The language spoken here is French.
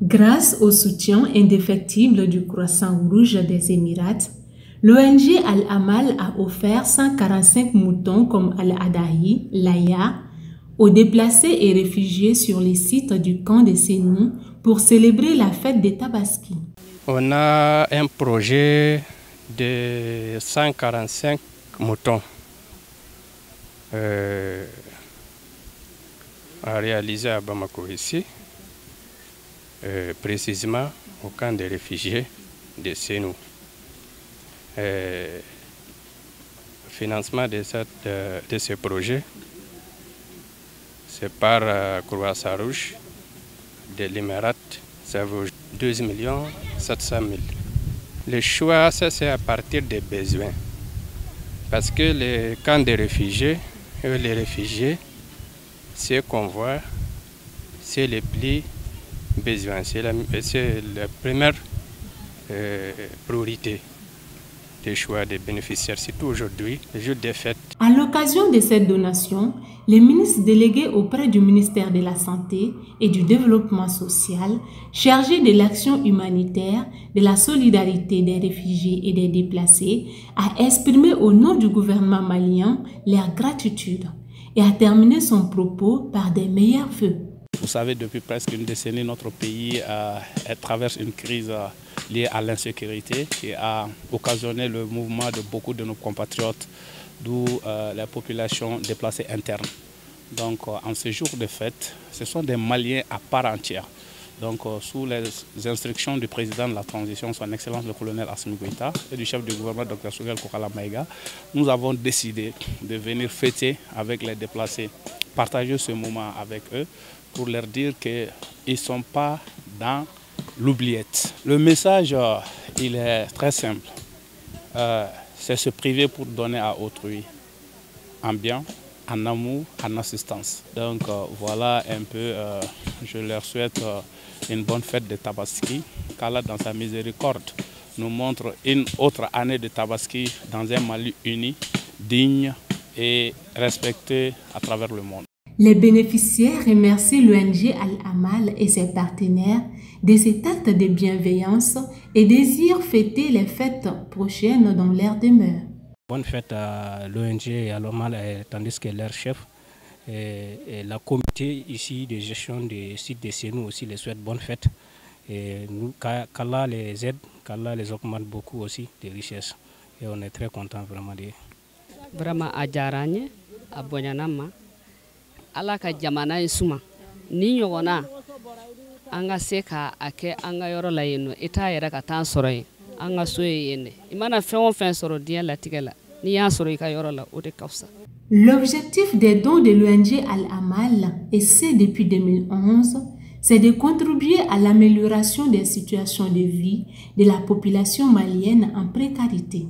Grâce au soutien indéfectible du Croissant Rouge des Émirats, l'ONG Al-Amal a offert 145 moutons comme Al-Adahi, Laya, aux déplacés et réfugiés sur les sites du camp de Sénou pour célébrer la fête des Tabaski. On a un projet de 145 moutons à réaliser à Bamako ici, précisément au camp des réfugiés de Sénou. Le financement de ce projet, c'est par Croissant Rouge de l'Émirat, ça vaut 12 700 000. Le choix, ça c'est à partir des besoins. Parce que les camps des réfugiés, les réfugiés, ce qu'on voit, c'est les plus besoins, c'est la première priorité des choix des bénéficiaires, surtout aujourd'hui, le jour des fêtes. À l'occasion de cette donation, les ministres délégués auprès du ministère de la Santé et du Développement social, chargés de l'action humanitaire, de la solidarité des réfugiés et des déplacés, a exprimé au nom du gouvernement malien leur gratitude et a terminé son propos par des meilleurs vœux. Vous savez, depuis presque une décennie, notre pays traverse une crise liée à l'insécurité qui a occasionné le mouvement de beaucoup de nos compatriotes, d'où la population déplacée interne. Donc en ce jour de fête, ce sont des Maliens à part entière. Donc sous les instructions du président de la transition, son Excellence le colonel Assimi Goïta, et du chef du gouvernement Dr Choguel Kokala Maïga, nous avons décidé de venir fêter avec les déplacés, partager ce moment avec eux, pour leur dire qu'ils ne sont pas dans l'oubliette. Le message, il est très simple. C'est se priver pour donner à autrui, en bien, en amour, en assistance. Donc voilà un peu, je leur souhaite une bonne fête de Tabaski, qu'Allah dans sa miséricorde nous montre une autre année de Tabaski dans un Mali uni, digne et respecté à travers le monde. Les bénéficiaires remercient l'ONG Al-Amal et ses partenaires de cet acte de bienveillance et désirent fêter les fêtes prochaines dans leur demeure. Bonne fête à l'ONG et à Al-Amal, tandis que leur chef et la comité ici de gestion des sites de Sénou aussi les souhaite bonne fête. Et qu'Allah les aide, qu'Allah les augmente beaucoup aussi de richesses. Et on est très content vraiment de. Vraiment à Djaranye, à Bonyanama. Ala ka jamana in suma ni ɲɔgɔnna an ka se ka a kɛ an ka yɔrɔ la yen nɔ i t'a yɛrɛ ka taa sɔrɔ yen an ka so ye yen dɛ i mana fɛn o fɛn sɔrɔ diɲɛ latigɛ la n'i y'a sɔrɔ i ka yɔrɔ la o de ka fisa. L'objectif des dons de l'ONG Al-Amal, et c'est depuis 2011, c'est de contribuer à l'amélioration des situations de vie de la population malienne en précarité.